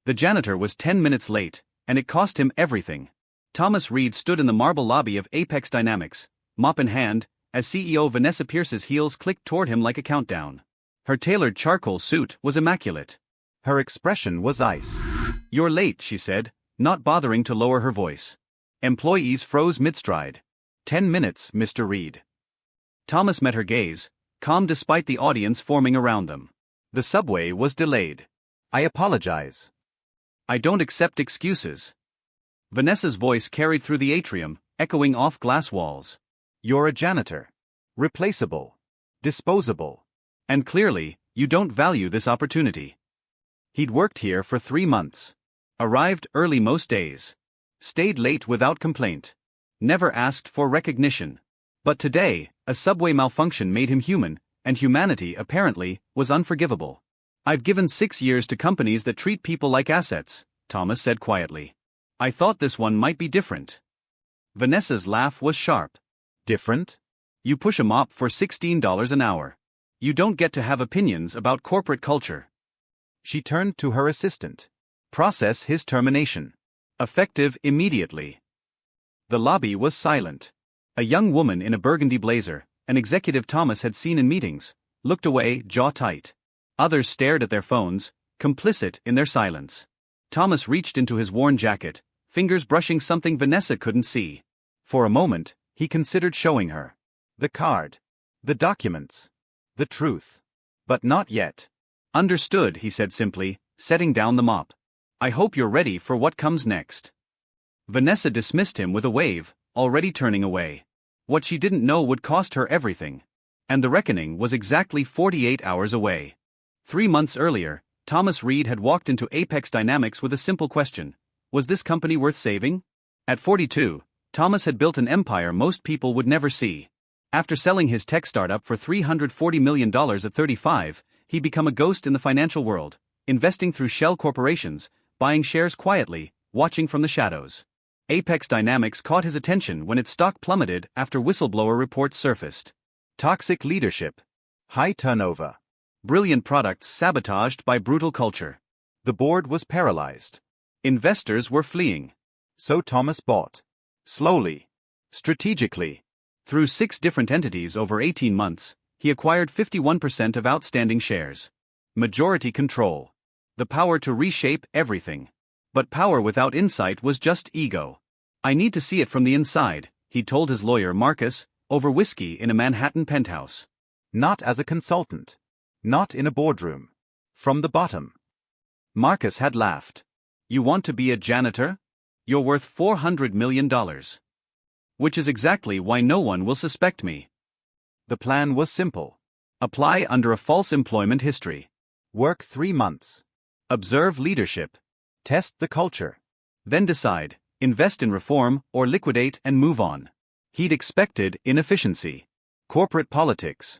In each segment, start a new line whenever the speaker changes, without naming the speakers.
The janitor was 10 minutes late, and it cost him everything. Thomas Reed stood in the marble lobby of Apex Dynamics, mop in hand, as CEO Vanessa Pierce's heels clicked toward him like a countdown. Her tailored charcoal suit was immaculate. Her expression was ice. "You're late," she said, not bothering to lower her voice. Employees froze mid-stride. 10 minutes, Mr. Reed." Thomas met her gaze, calm despite the audience forming around them. "The subway was delayed. I apologize. I don't accept excuses." Vanessa's voice carried through the atrium, echoing off glass walls. "You're a janitor. Replaceable. Disposable. And clearly, you don't value this opportunity." He'd worked here for 3 months. Arrived early most days. Stayed late without complaint. Never asked for recognition. But today, a subway malfunction made him human, and humanity, apparently, was unforgivable. "I've given 6 years to companies that treat people like assets," Thomas said quietly. "I thought this one might be different." Vanessa's laugh was sharp. "Different? You push a mop for $16 an hour. You don't get to have opinions about corporate culture." She turned to her assistant. "Process his termination. Effective immediately." The lobby was silent. A young woman in a burgundy blazer, an executive Thomas had seen in meetings, looked away, jaw tight. Others stared at their phones, complicit in their silence. Thomas reached into his worn jacket, fingers brushing something Vanessa couldn't see. For a moment, he considered showing her. The card. The documents. The truth. But not yet. "Understood," he said simply, setting down the mop. "I hope you're ready for what comes next." Vanessa dismissed him with a wave, already turning away. What she didn't know would cost her everything. And the reckoning was exactly 48 hours away. 3 months earlier, Thomas Reed had walked into Apex Dynamics with a simple question: was this company worth saving? At 42, Thomas had built an empire most people would never see. After selling his tech startup for $340 million at 35, he'd become a ghost in the financial world, investing through shell corporations, buying shares quietly, watching from the shadows. Apex Dynamics caught his attention when its stock plummeted after whistleblower reports surfaced. Toxic leadership. High turnover. Brilliant products sabotaged by brutal culture. The board was paralyzed. Investors were fleeing. So Thomas bought. Slowly. Strategically. Through 6 different entities over 18 months, he acquired 51% of outstanding shares. Majority control. The power to reshape everything. But power without insight was just ego. "I need to see it from the inside," he told his lawyer Marcus, over whiskey in a Manhattan penthouse. "Not as a consultant. Not in a boardroom. From the bottom." Marcus had laughed. "You want to be a janitor? You're worth $400 million. Which is exactly why no one will suspect me." The plan was simple. Apply under a false employment history. Work 3 months. Observe leadership. Test the culture. Then decide, invest in reform or liquidate and move on. He'd expected inefficiency. Corporate politics.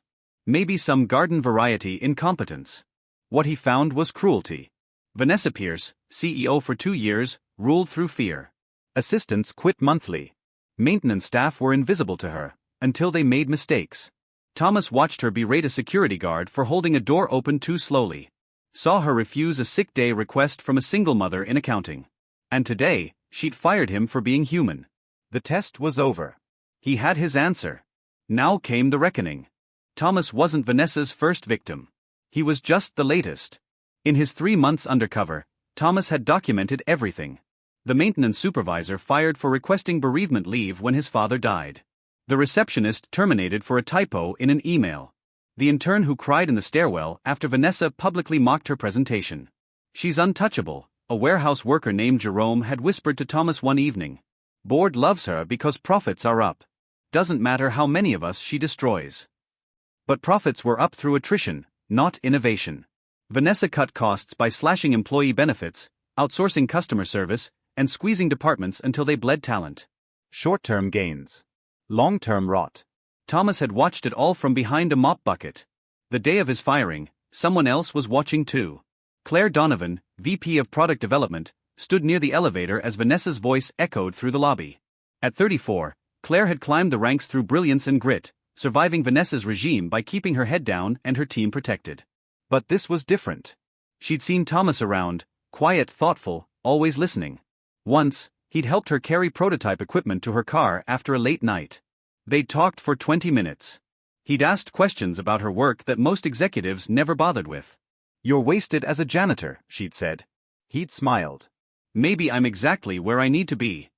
Maybe some garden variety incompetence. What he found was cruelty. Vanessa Pierce, CEO for 2 years, ruled through fear. Assistants quit monthly. Maintenance staff were invisible to her, until they made mistakes. Thomas watched her berate a security guard for holding a door open too slowly. Saw her refuse a sick day request from a single mother in accounting. And today, she'd fired him for being human. The test was over. He had his answer. Now came the reckoning. Thomas wasn't Vanessa's first victim. He was just the latest. In his 3 months undercover, Thomas had documented everything. The maintenance supervisor fired for requesting bereavement leave when his father died. The receptionist terminated for a typo in an email. The intern who cried in the stairwell after Vanessa publicly mocked her presentation. "She's untouchable," a warehouse worker named Jerome had whispered to Thomas one evening. "Board loves her because profits are up. Doesn't matter how many of us she destroys." But profits were up through attrition, not innovation. Vanessa cut costs by slashing employee benefits, outsourcing customer service, and squeezing departments until they bled talent. Short-term gains. Long-term rot. Thomas had watched it all from behind a mop bucket. The day of his firing, someone else was watching too. Claire Donovan, VP of Product Development, stood near the elevator as Vanessa's voice echoed through the lobby. At 34, Claire had climbed the ranks through brilliance and grit, surviving Vanessa's regime by keeping her head down and her team protected. But this was different. She'd seen Thomas around, quiet, thoughtful, always listening. Once, he'd helped her carry prototype equipment to her car after a late night. They'd talked for 20 minutes. He'd asked questions about her work that most executives never bothered with. "You're wasted as a janitor," she'd said. He'd smiled. "Maybe I'm exactly where I need to be."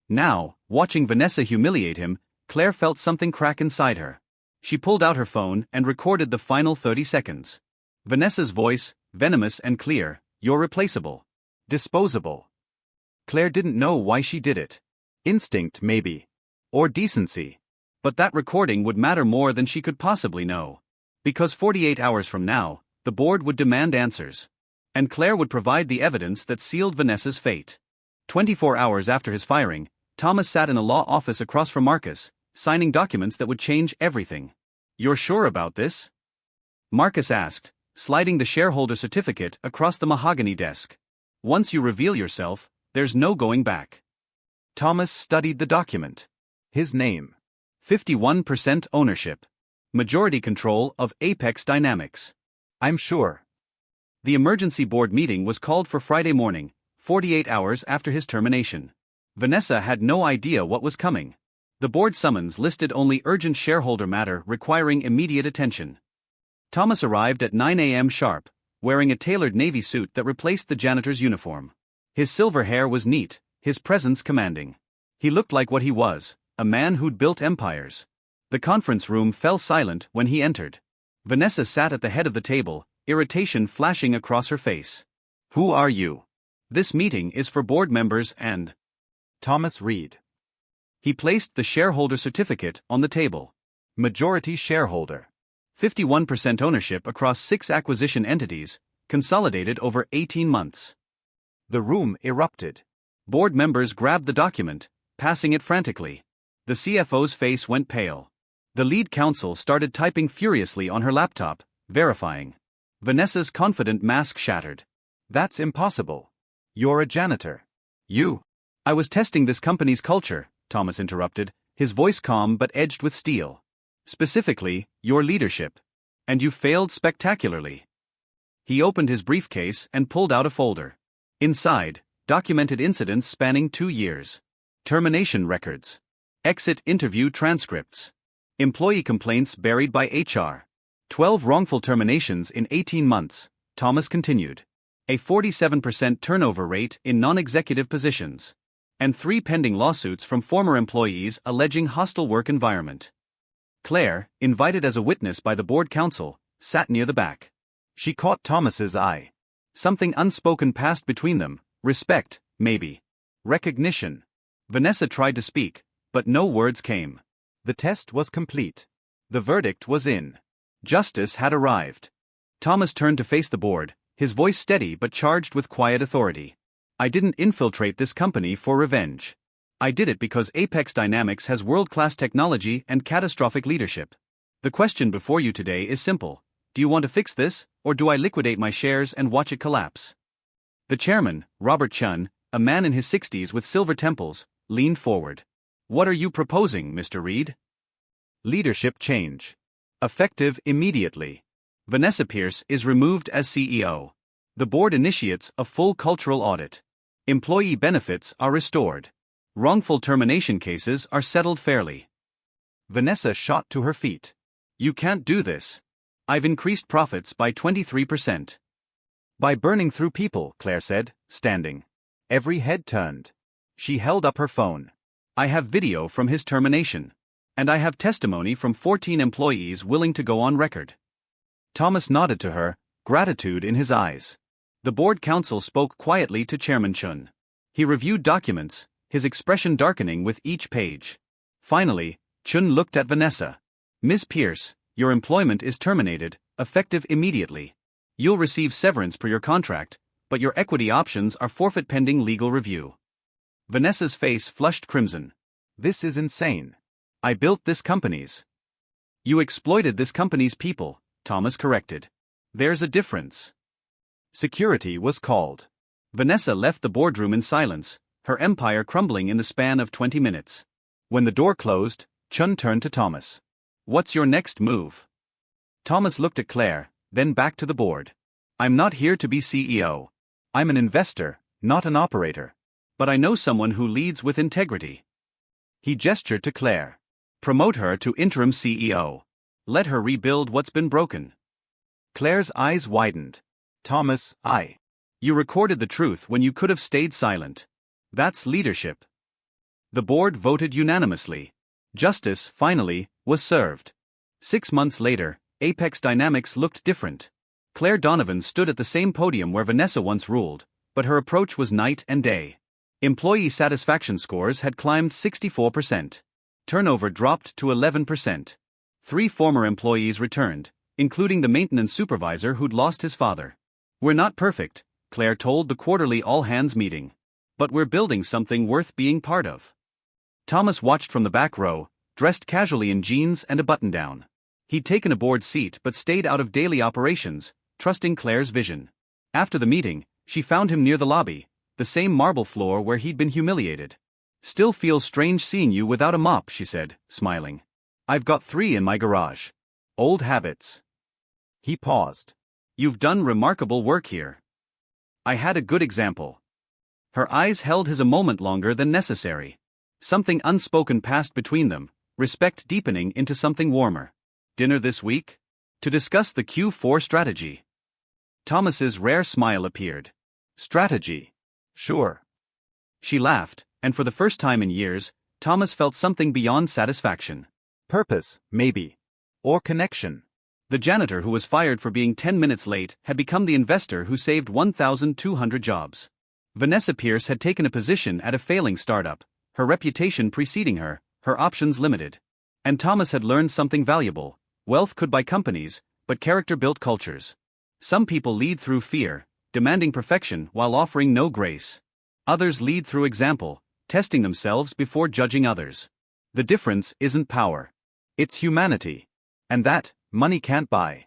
Now, watching Vanessa humiliate him, Claire felt something crack inside her. She pulled out her phone and recorded the final 30 seconds. Vanessa's voice, venomous and clear: "You're replaceable. Disposable." Claire didn't know why she did it. Instinct, maybe. Or decency. But that recording would matter more than she could possibly know. Because 48 hours from now, the board would demand answers. And Claire would provide the evidence that sealed Vanessa's fate. 24 hours after his firing, Thomas sat in a law office across from Marcus, signing documents that would change everything. "You're sure about this?" Marcus asked, sliding the shareholder certificate across the mahogany desk. "Once you reveal yourself, there's no going back." Thomas studied the document. His name. 51% ownership. Majority control of Apex Dynamics. "I'm sure." The emergency board meeting was called for Friday morning, 48 hours after his termination. Vanessa had no idea what was coming. The board summons listed only urgent shareholder matter requiring immediate attention. Thomas arrived at 9 a.m. sharp, wearing a tailored navy suit that replaced the janitor's uniform. His silver hair was neat, his presence commanding. He looked like what he was, a man who'd built empires. The conference room fell silent when he entered. Vanessa sat at the head of the table, irritation flashing across her face. "Who are you? This meeting is for board members and..." Thomas Reed. He placed the shareholder certificate on the table. Majority shareholder. 51% ownership across 6 acquisition entities, consolidated over 18 months. The room erupted. Board members grabbed the document, passing it frantically. The CFO's face went pale. The lead counsel started typing furiously on her laptop, verifying. Vanessa's confident mask shattered. "That's impossible. You're a janitor." "You." "I was testing this company's culture," Thomas interrupted, his voice calm but edged with steel. "Specifically, your leadership. And you failed spectacularly." He opened his briefcase and pulled out a folder. Inside, documented incidents spanning 2 years. Termination records. Exit interview transcripts. Employee complaints buried by HR. 12 wrongful terminations in 18 months, Thomas continued. A 47% turnover rate in non-executive positions. And 3 pending lawsuits from former employees alleging hostile work environment. Claire, invited as a witness by the board counsel, sat near the back. She caught Thomas's eye. Something unspoken passed between them, respect, maybe. Recognition. Vanessa tried to speak, but no words came. The test was complete. The verdict was in. Justice had arrived. Thomas turned to face the board, his voice steady but charged with quiet authority. "I didn't infiltrate this company for revenge. I did it because Apex Dynamics has world-class technology and catastrophic leadership. The question before you today is simple. Do you want to fix this, or do I liquidate my shares and watch it collapse?" The chairman, Robert Chun, a man in his 60s with silver temples, leaned forward. "What are you proposing, Mr. Reed?" "Leadership change. Effective immediately. Vanessa Pierce is removed as CEO. The board initiates a full cultural audit. Employee benefits are restored. Wrongful termination cases are settled fairly." Vanessa shot to her feet. "You can't do this. I've increased profits by 23%. "By burning through people," Claire said, standing. Every head turned. She held up her phone. "I have video from his termination. And I have testimony from 14 employees willing to go on record." Thomas nodded to her, gratitude in his eyes. The board counsel spoke quietly to Chairman Chun. He reviewed documents, his expression darkening with each page. Finally, Chun looked at Vanessa. "Ms. Pierce, your employment is terminated, effective immediately. You'll receive severance per your contract, but your equity options are forfeit pending legal review." Vanessa's face flushed crimson. "This is insane. I built this company's." "You exploited this company's people," Thomas corrected. "There's a difference." Security was called. Vanessa left the boardroom in silence, her empire crumbling in the span of 20 minutes. When the door closed, Chun turned to Thomas. "What's your next move?" Thomas looked at Claire, then back to the board. "I'm not here to be CEO. I'm an investor, not an operator. But I know someone who leads with integrity. He gestured to Claire. Promote her to interim CEO. Let her rebuild what's been broken. Claire's eyes widened. Thomas, You recorded the truth when you could have stayed silent. That's leadership. The board voted unanimously. Justice, finally, was served. 6 months later, Apex Dynamics looked different. Claire Donovan stood at the same podium where Vanessa once ruled, but her approach was night and day. Employee satisfaction scores had climbed 64%. Turnover dropped to 11%. 3 former employees returned, including the maintenance supervisor who'd lost his father. We're not perfect, Claire told the quarterly all-hands meeting. But we're building something worth being part of. Thomas watched from the back row, dressed casually in jeans and a button-down. He'd taken a board seat but stayed out of daily operations, trusting Claire's vision. After the meeting, she found him near the lobby, the same marble floor where he'd been humiliated. Still feels strange seeing you without a mop, she said, smiling. I've got 3 in my garage. Old habits. He paused. You've done remarkable work here. I had a good example. Her eyes held his a moment longer than necessary. Something unspoken passed between them, respect deepening into something warmer. Dinner this week? To discuss the Q4 strategy. Thomas's rare smile appeared. Strategy? Sure. She laughed, and for the first time in years, Thomas felt something beyond satisfaction. Purpose, maybe. Or connection. The janitor who was fired for being 10 minutes late had become the investor who saved 1,200 jobs. Vanessa Pierce had taken a position at a failing startup, her reputation preceding her, her options limited. And Thomas had learned something valuable. Wealth could buy companies, but character built cultures. Some people lead through fear, demanding perfection while offering no grace. Others lead through example, testing themselves before judging others. The difference isn't power. It's humanity. And that, money can't buy.